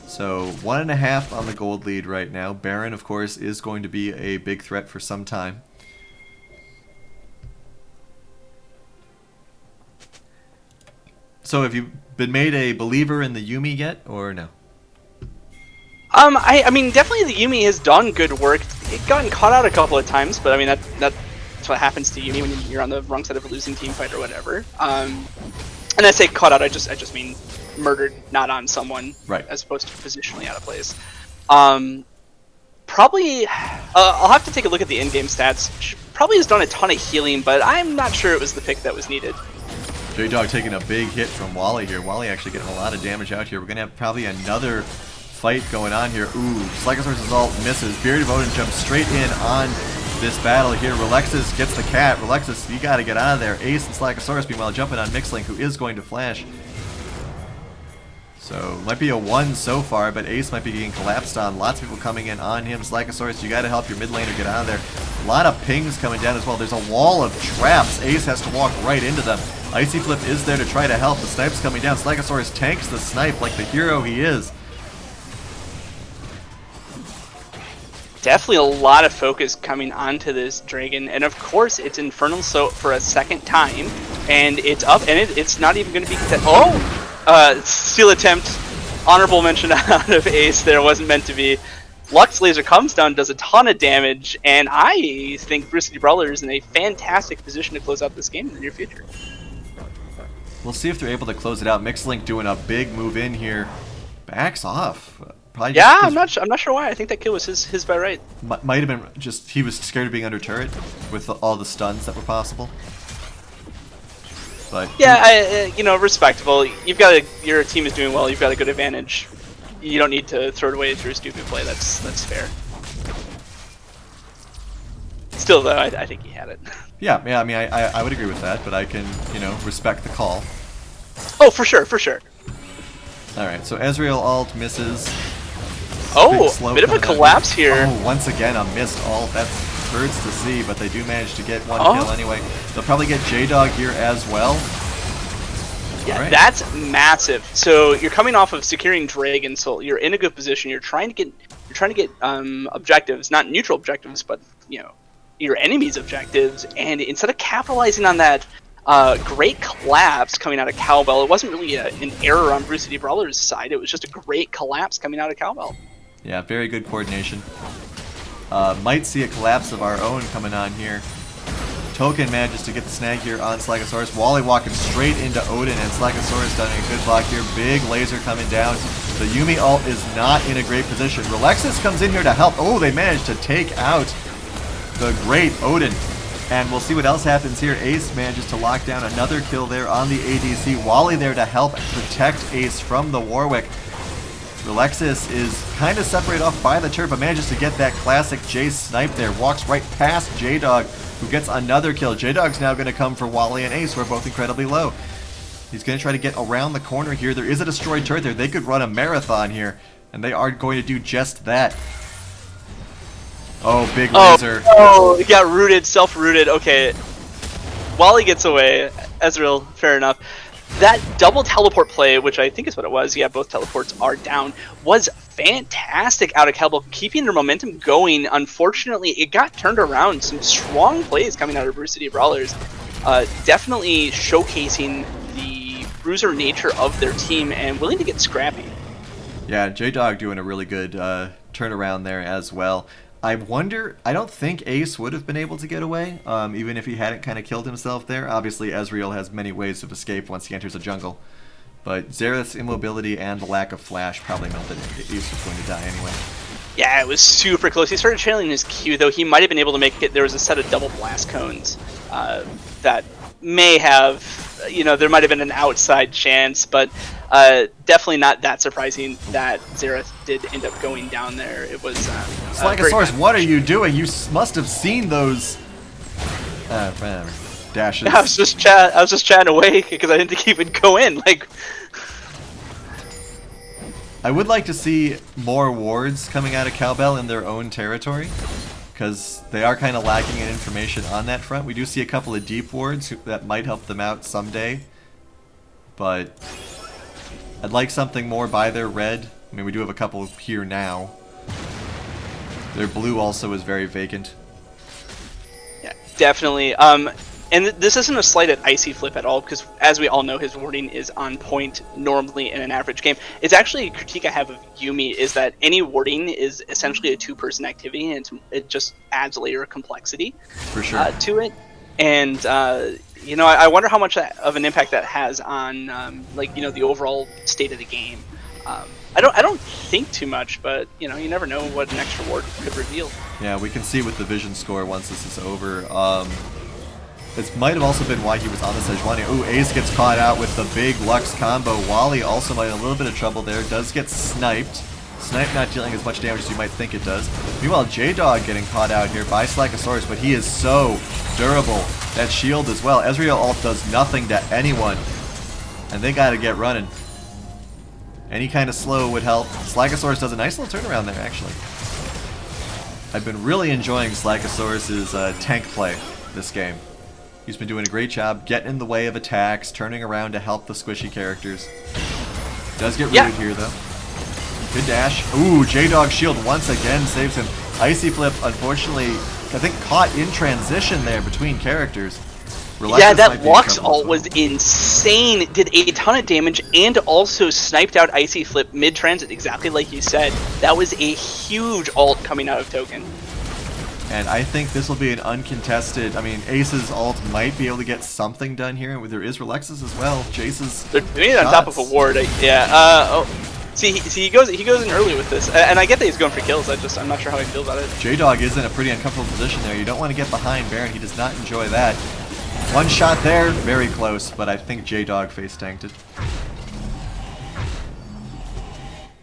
So 1.5 on the gold lead right now. Baron, of course, is going to be a big threat for some time. So have you been made a believer in the Yuumi yet, or no?
I mean, definitely the Yuumi has done good work. It gotten caught out a couple of times, but I mean that's what happens to Yuumi when you're on the wrong side of a losing team fight or whatever. And I say caught out, I just mean murdered, not on someone,
right,
as opposed to positionally out of place. Probably, I'll have to take a look at the in-game stats. Probably has done a ton of healing, but I'm not sure it was the pick that was needed.
J-Dog taking a big hit from Wally here. Wally actually getting a lot of damage out here. We're going to have probably another fight going on here. Ooh, Slackosaurus' ult misses. Beard of Odin jumps straight in on this battle here. Relexus gets the cat. Relexus, you got to get out of there. Ace and Slackosaurus meanwhile jumping on Mixlink, who is going to flash. So, might be a 1 so far, but Ace might be getting collapsed on. Lots of people coming in on him. Slackosaurus, you got to help your mid laner get out of there. A lot of pings coming down as well. There's a wall of traps. Ace has to walk right into them. Icy Flip is there to try to help. The snipe's coming down. Slackosaurus tanks the snipe like the hero he is.
Definitely a lot of focus coming onto this dragon, and of course it's Infernal so for a second time, and it's up, and it's not even going to be steal attempt, honorable mention out of Ace there, wasn't meant to be. Lux Laser comes down, does a ton of damage, and I think Brew City Brawler is in a fantastic position to close out this game in the near future.
We'll see if they're able to close it out. Mixlink doing a big move in here, backs off. Probably
yeah, I'm not sure why. I think that kill was his by right.
Might have been just he was scared of being under turret with all the stuns that were possible. But
yeah, you know, respectable. Your team is doing well. You've got a good advantage. You don't need to throw it away through a stupid play. That's fair. Still, though, I think he had it.
Yeah. I mean, I would agree with that, but I can respect the call.
Oh, for sure.
All right, so Ezreal ult misses.
Oh, bit of a collapse here.
Oh, once again, a missed ult. That hurts to see, but they do manage to get one kill anyway. They'll probably get J-Dog here as well.
Yeah,
right.
That's massive. So you're coming off of securing Dragon Soul. You're in a good position. You're trying to get objectives, not neutral objectives, but your enemy's objectives. And instead of capitalizing on that great collapse coming out of Cowbell, it wasn't really an error on Brew City Brawler's side. It was just a great collapse coming out of Cowbell.
Yeah, very good coordination. Might see a collapse of our own coming on here. Token manages to get the snag here on Slackosaurus. Wally walking straight into Odin, and Slackosaurus done a good block here. Big laser coming down. The Yuumi ult is not in a great position. Relexus comes in here to help. Oh, they managed to take out the great Odin. And we'll see what else happens here. Ace manages to lock down another kill there on the ADC. Wally there to help protect Ace from the Warwick. Relexis is kind of separated off by the turret, but manages to get that classic J snipe there. Walks right past J-Dog, who gets another kill. J-Dog's now going to come for Wally and Ace, who are both incredibly low. He's going to try to get around the corner here. There is a destroyed turret there. They could run a marathon here, and they are going to do just that. Oh, big laser.
Oh, he got rooted, self-rooted. Okay. Wally gets away. Ezreal, fair enough. That double teleport play, which I think is what it was, yeah, both teleports are down, was fantastic out of Calbo, keeping their momentum going. Unfortunately, it got turned around. Some strong plays coming out of Bruce City Brawlers. Definitely showcasing the bruiser nature of their team and willing to get scrappy.
Yeah, J-Dog doing a really good turnaround there as well. I wonder, I don't think Ace would have been able to get away, even if he hadn't kind of killed himself there. Obviously, Ezreal has many ways of escape once he enters a jungle. But Xerath's immobility and the lack of flash probably meant that Ace was going to die anyway.
Yeah, it was super close. He started trailing his Q, though he might have been able to make it. There was a set of double blast cones that may have, you know, there might have been an outside chance, but definitely not that surprising that Xerath did end up going down there. It was
Slagasaurus, what are you doing? You must have seen those dashes.
I was just chatting away because I didn't think he would go in. Like,
I would like to see more wards coming out of Cowbell in their own territory, because they are kind of lacking in information on that front. We do see a couple of deep wards that might help them out someday, but I'd like something more by their red. I mean, we do have a couple here now. Their blue also is very vacant.
yeah, definitely. And this isn't a slight at Icy Flip at all, because as we all know, his warding is on point normally in an average game. It's actually a critique I have of Yuumi, is that any warding is essentially a two-person activity, and it just adds a layer of complexity
For sure.
to it. And you know, I wonder how much of an impact that has on like, you know, the overall state of the game. I don't think too much, but you know, you never know what an extra ward could reveal.
Yeah, we can see with the vision score once this is over. This might have also been why he was on the Sejuani. Ooh, Ace gets caught out with the big Lux combo. Wally also might have a little bit of trouble there. Does get sniped. Snipe not dealing as much damage as you might think it does. Meanwhile, J-Dog getting caught out here by Slagasaurus, but he is so durable. That shield as well. Ezreal ult does nothing to anyone. And they gotta get running. Any kind of slow would help. Slagasaurus does a nice little turnaround there, actually. I've been really enjoying Slagasaurus' tank play this game. He's been doing a great job getting in the way of attacks, turning around to help the squishy characters. Does get rooted here, though. Good dash. Ooh, J-Dog shield once again saves him. Icy Flip, unfortunately, I think caught in transition there between characters. Relexis
yeah, that Lux ult was insane. Did a ton of damage and also sniped out Icy Flip mid-transit, exactly like you said. That was a huge ult coming out of Token.
And I think this will be an uncontested. I mean, Ace's ult might be able to get something done here. There is Relexis as well. Jace's.
They're doing it on top of a ward. Yeah. See, he goes in early with this, and I get that he's going for kills. I'm not sure how I feel about it.
J-Dog is in a pretty uncomfortable position there. You don't want to get behind Baron. He does not enjoy that. One shot there, very close, but I think J-Dog face tanked it.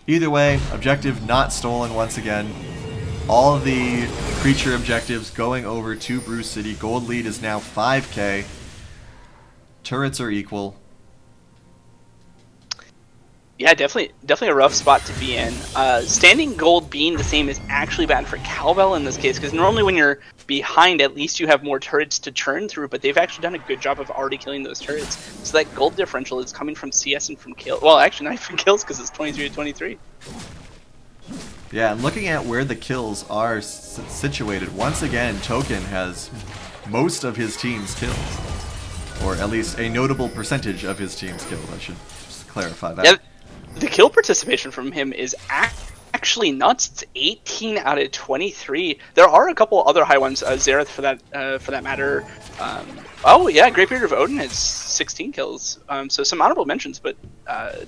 Either way, objective not stolen once again. All of the creature objectives going over to Bruce City. Gold lead is now 5k. Turrets are equal.
Yeah, definitely a rough spot to be in. Standing gold being the same is actually bad for Cowbell in this case, because normally when you're behind, at least you have more turrets to churn through, but they've actually done a good job of already killing those turrets. So that gold differential is coming from CS and from kill. Well, actually not from kills, because it's 23 to 23.
Yeah, and looking at where the kills are situated, once again, Token has most of his team's kills. Or at least a notable percentage of his team's kills, I should just clarify that.
Yeah, the kill participation from him is actually nuts. It's 18 out of 23. There are a couple other high ones. Xerath, for that matter. Oh yeah, Greatbeard of Odin has 16 kills. So some honorable mentions, but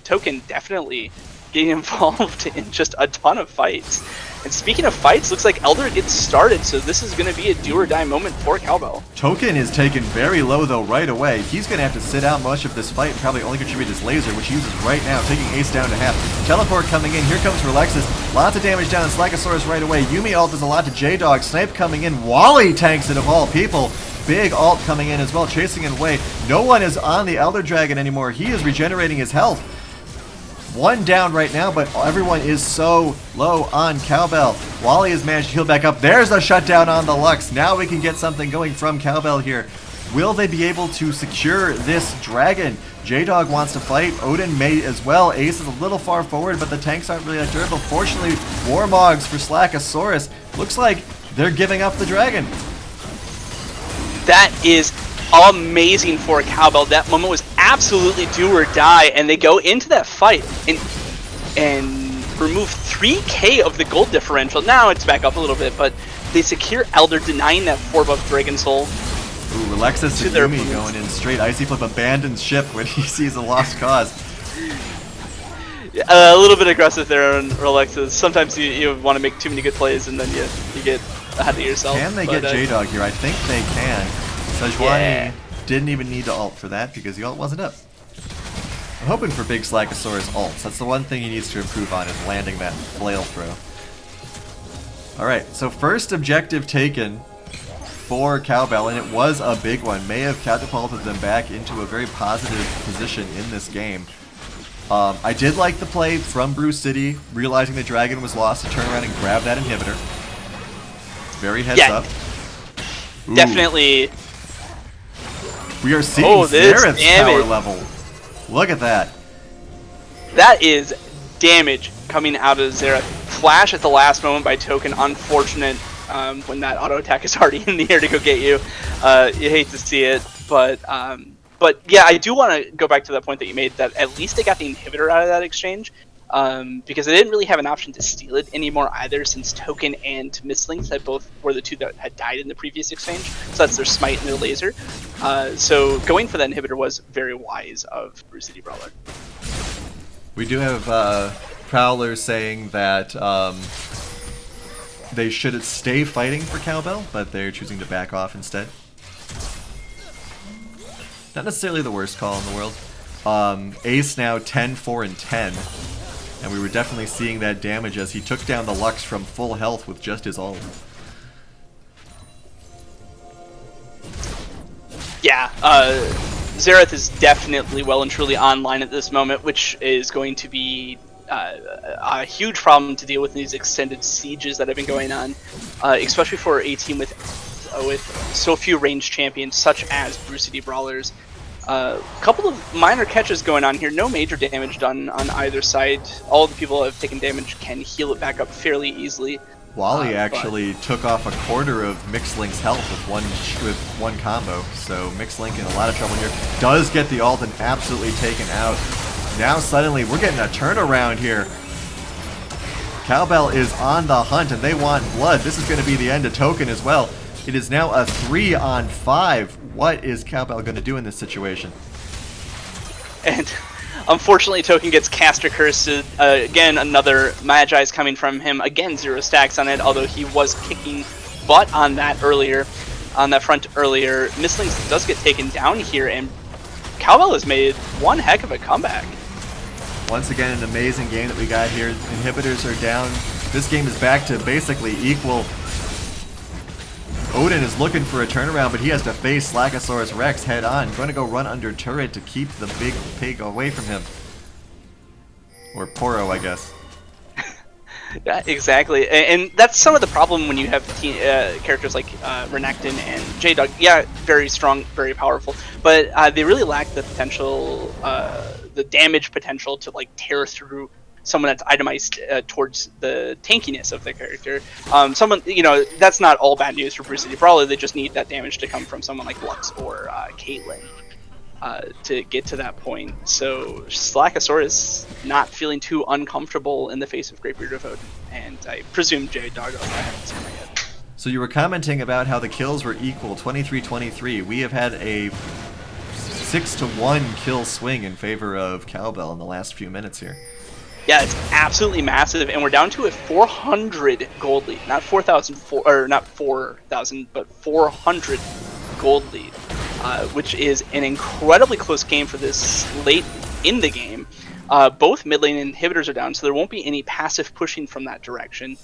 Token definitely getting involved in just a ton of fights. And speaking of fights, looks like Elder gets started, so this is going to be a do-or-die moment for Cowbell.
Token is taken very low, though, right away. He's going to have to sit out much of this fight and probably only contribute his laser, which he uses right now, taking Ace down to half. Teleport coming in. Here comes Relexus. Lots of damage down. Slackosaurus right away. Yumi ult does a lot to J-Dog. Snipe coming in. Wally tanks it of all people. Big ult coming in as well, chasing it away. No one is on the Elder Dragon anymore. He is regenerating his health. One down right now, but everyone is so low on Cowbell. Wally has managed to heal back up. There's a shutdown on the Lux. Now we can get something going from Cowbell here. Will they be able to secure this dragon? J-Dog wants to fight. Odin may as well. Ace is a little far forward, but the tanks aren't really that durable. Fortunately, Warmogs for Slackosaurus. Looks like they're giving up the dragon.
That is amazing for Cowbell. That moment was absolutely do or die, and they go into that fight and remove 3k of the gold differential. Now it's back up a little bit, but they secure Elder, denying that 4-buff Dragon Soul.
Ooh, Relexus and Yumi going in straight. Icy Flip abandons ship when he sees a lost cause.
A little bit aggressive there on Relexus. Sometimes you want to make too many good plays, and then you get ahead of yourself.
Can they get J-Dog here? I think they can. Sejuani didn't even need to ult for that because the ult wasn't up. I'm hoping for big Slackosaurus ults. That's the one thing he needs to improve on, is landing that flail throw. Alright, so first objective taken for Cowbell, and it was a big one. May have catapulted them back into a very positive position in this game. I did like the play from Bruce City, realizing the dragon was lost, to turn around and grab that inhibitor. Very heads up. Ooh.
Definitely.
We are seeing Xerath's power level. Look at that.
That is damage coming out of Xerath. Flash at the last moment by Token. Unfortunate when that auto attack is already in the air to go get you. You hate to see it, but yeah, I do want to go back to that point that you made, that at least they got the inhibitor out of that exchange. Because they didn't really have an option to steal it anymore either, since Token and Mistlings that both were the two that had died in the previous exchange. So that's their smite and their laser. So going for that inhibitor was very wise of Bruce City Brawler.
We do have Prowler saying that they should stay fighting for Cowbell, but they're choosing to back off instead. Not necessarily the worst call in the world. Ace now 10, 4, and 10. And we were definitely seeing that damage as he took down the Lux from full health with just his ult. Yeah,
Xerath is definitely well and truly online at this moment, which is going to be a huge problem to deal with in these extended sieges that have been going on, especially for a team with so few ranged champions such as Bruce City Brawlers. A couple of minor catches going on here. No major damage done on either side. All the people that have taken damage can heal it back up fairly easily.
Wally actually took off a quarter of Mixlink's health with one combo, so Mixlink in a lot of trouble here. Does get the ult and absolutely taken out. Now suddenly we're getting a turnaround here. Cowbell is on the hunt and they want blood. This is going to be the end of Token as well. It is now a 3-on-5. What is Cowbell going to do in this situation?
And unfortunately, Token gets caster cursed. Again, another Magi's coming from him. Again, 0 stacks on it, although he was kicking butt on that earlier, on that front earlier. Mistlings does get taken down here, and Cowbell has made one heck of a comeback.
Once again, an amazing game that we got here. Inhibitors are down. This game is back to basically equal. Odin is looking for a turnaround, but he has to face Slackosaurus Rex head on. Going to go run under turret to keep the big pig away from him. Or Poro, I guess.
Yeah, exactly. And that's some of the problem when you have characters like Renekton and J-Dog. Yeah, very strong, very powerful, but they really lack the potential, the damage potential to like tear through someone that's itemized towards the tankiness of their character. Someone, that's not all bad news for Bruce City Brawler. They just need that damage to come from someone like Lux or Caitlyn to get to that point. So Slackosaurus not feeling too uncomfortable in the face of Greatbeard of Odin, and I presume J-Dog also haven't seen it yet.
So you were commenting about how the kills were equal, 23-23. We have had a 6-to-1 kill swing in favor of Cowbell in the last few minutes here.
Yeah, it's absolutely massive, and we're down to a 400 gold lead. Not 4,000, or not 4,000, but 400 gold lead, which is an incredibly close game for this late in the game. Both mid lane inhibitors are down, so there won't be any passive pushing from that direction.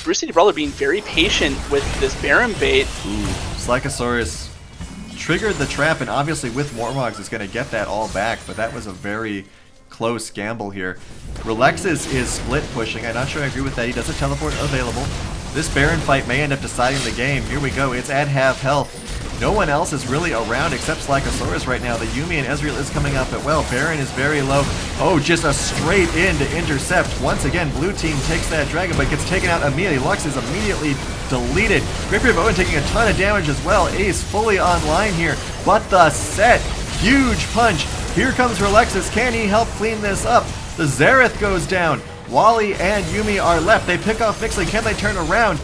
Bruce City Brawler being very patient with this Baron bait.
Ooh, Slakosaurus triggered the trap, and obviously with Warmogs is going to get that all back, but that was a very close gamble here. Relexis is split pushing. I'm not sure I agree with that. He does have teleport available. This Baron fight may end up deciding the game. Here we go. It's at half health. No one else is really around except Slakosaurus right now. The Yuumi and Ezreal is coming up, but well, Baron is very low. Oh, just a straight in to intercept. Once again, blue team takes that dragon, but gets taken out immediately. Lux is immediately deleted. Great Beard of Odin taking a ton of damage as well. Ace fully online here, but the set. Huge punch. Here comes Relexis. Can he help clean this up? The Xerath goes down. Wally and Yuumi are left. They pick off Mixley. Can they turn around?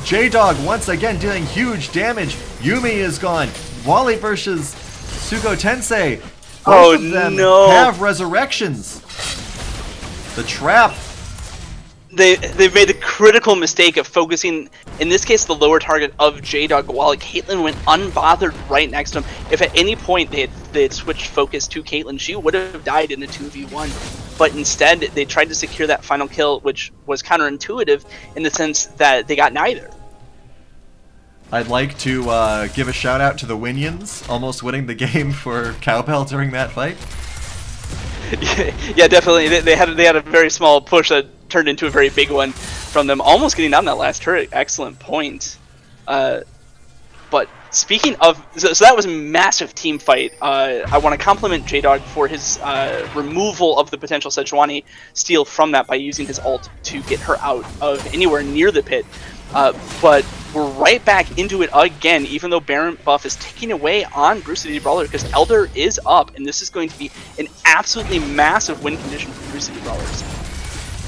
J-Dog once again dealing huge damage. Yuumi is gone. Wally versus Sugo Tensei. Both of them have resurrections. The trap.
They've made the critical mistake of focusing, in this case, the lower target of J-Dog, while Caitlyn went unbothered right next to him. If at any point they had switched focus to Caitlyn, she would have died in a 2v1. But instead, they tried to secure that final kill, which was counterintuitive in the sense that they got neither.
I'd like to give a shout out to the Winions, almost winning the game for Cowbell during that fight.
Yeah, definitely. They had a very small push that turned into a very big one from them, almost getting down that last turret. Excellent point. But speaking of, so that was a massive team fight. I want to compliment J-Dog for his removal of the potential Sejuani steal from that by using his ult to get her out of anywhere near the pit. But we're right back into it again, even though Baron buff is taking away on Bruce City Brawler, because Elder is up, and this is going to be an absolutely massive win condition for Bruce City Brawlers.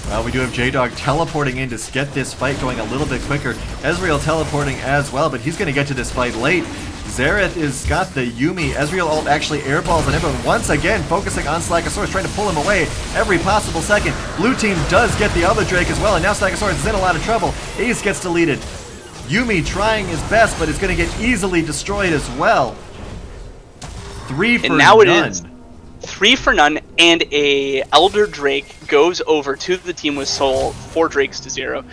Well, we do have J-Dog teleporting in to get this fight going a little bit quicker. Ezreal teleporting as well, but he's going to get to this fight late. Xerath is got the Yuumi. Ezreal ult actually airballs on him, but once again focusing on Slakosaurus, trying to pull him away every possible second. Blue team does get the other Drake as well, and now Slakosaurus is in a lot of trouble. Ace gets deleted. Yuumi trying his best, but is going to get easily destroyed as well. 3 for
and now
none.
It is 3 for none, and a Elder Drake goes over to the team with Soul, 4 Drakes to 0.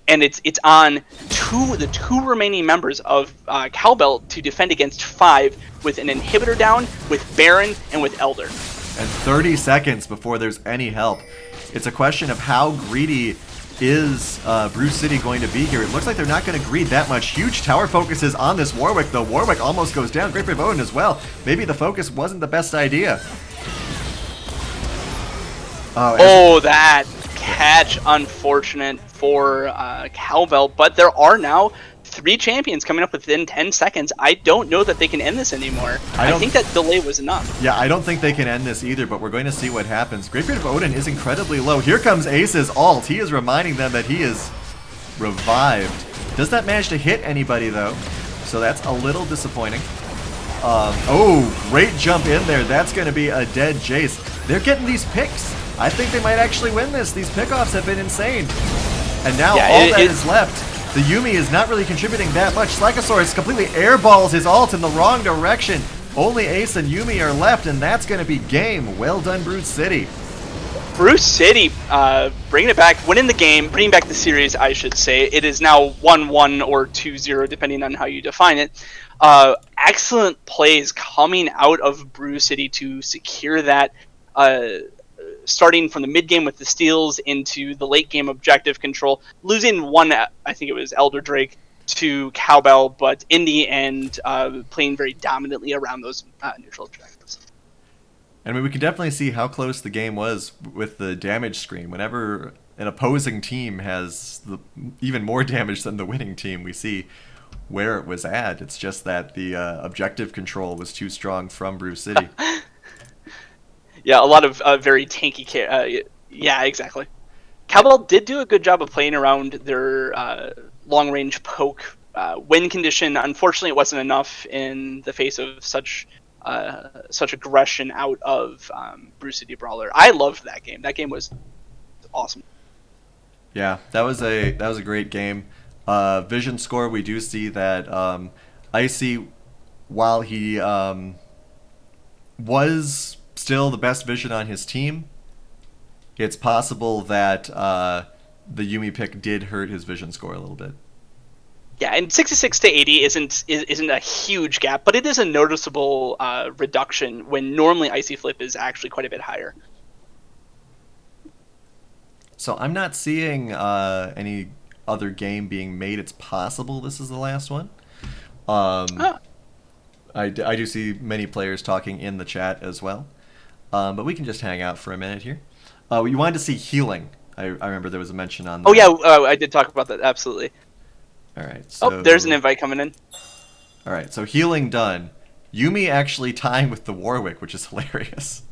And it's on the two remaining members of Cowbell to defend against 5 with an inhibitor down, with Baron, and with Elder.
And 30 seconds before there's any help. It's a question of how greedy is Bruce City going to be here. It looks like they're not going to greed that much. Huge tower focuses on this Warwick, though. Warwick almost goes down. Great Brave Odin as well. Maybe the focus wasn't the best idea.
That catch, unfortunate for Cowbell, but there are now 3 champions coming up within 10 seconds. I don't know that they can end this anymore. I think that delay was enough.
Yeah, I don't think they can end this either, but we're going to see what happens. Great Beard of Odin is incredibly low. Here comes Ace's ult. He is reminding them that he is revived. Does not manage to hit anybody, though, so that's a little disappointing. Great jump in there. That's going to be a dead Jace. They're getting these picks. I think they might actually win this. These pickoffs have been insane. And now all that is left. The Yuumi is not really contributing that much. Slakosaurus completely airballs his ult in the wrong direction. Only Ace and Yuumi are left, and that's going to be game. Well done, Bruce City.
Bruce City bringing it back, winning the game, bringing back the series, I should say. It is now 1-1 or 2-0, depending on how you define it. Excellent plays coming out of Bruce City to secure that, starting from the mid game with the steals into the late game objective control, losing one, I think it was Elder Drake, to Cowbell, but in the end, playing very dominantly around those neutral objectives.
I mean, we can definitely see how close the game was with the damage screen. Whenever an opposing team has even more damage than the winning team, we see where it was at. It's just that the objective control was too strong from Bruce City.
Yeah, a lot of very tanky yeah, exactly. Cowbell did do a good job of playing around their long-range poke win condition. Unfortunately, it wasn't enough in the face of such such aggression out of Brew City Brawler. I loved that game. That game was awesome.
Yeah, that was a great game. Vision score, we do see that Icy, while he was still the best Vision on his team, it's possible that the Yuumi pick did hurt his Vision score a little bit.
Yeah, and 66 to 80 isn't a huge gap, but it is a noticeable reduction when normally Icy Flip is actually quite a bit higher.
So I'm not seeing any other game being made. It's possible this is the last one. I do see many players talking in the chat as well. But we can just hang out for a minute here. You wanted to see healing. I remember there was a mention on that.
Oh, yeah, I did talk about that, absolutely.
All right. So,
there's an invite coming in.
All right, so healing done. Yuumi actually tying with the Warwick, which is hilarious.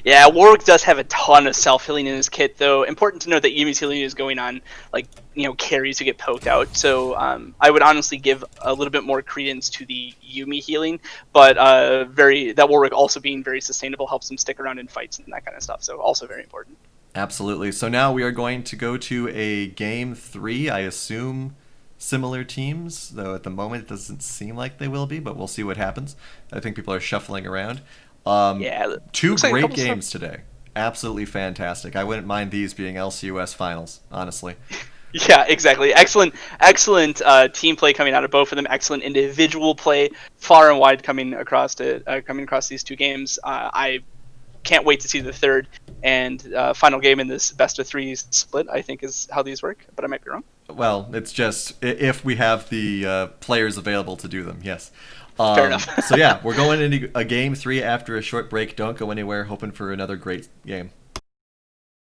Yeah, Warwick does have a ton of self-healing in his kit, though. Important to note that Yumi's healing is going on, carries who get poked out. So I would honestly give a little bit more credence to the Yuumi healing, but that Warwick also being very sustainable helps him stick around in fights and that kind of stuff. So also very important.
Absolutely. So now we are going to go to a game 3, I assume similar teams, though at the moment it doesn't seem like they will be, but we'll see what happens. I think people are shuffling around. Two great games today. Absolutely fantastic. I wouldn't mind these being LCUS finals, honestly.
Yeah, exactly. Excellent team play coming out of both of them. Excellent individual play, far and wide coming across these two games. I can't wait to see the third and final game in this best of 3 split, I think is how these work, but I might be wrong.
Well, it's just if we have the players available to do them, yes.
Fair enough.
So yeah, we're going into a game 3 after a short break. Don't go anywhere. Hoping for another great game.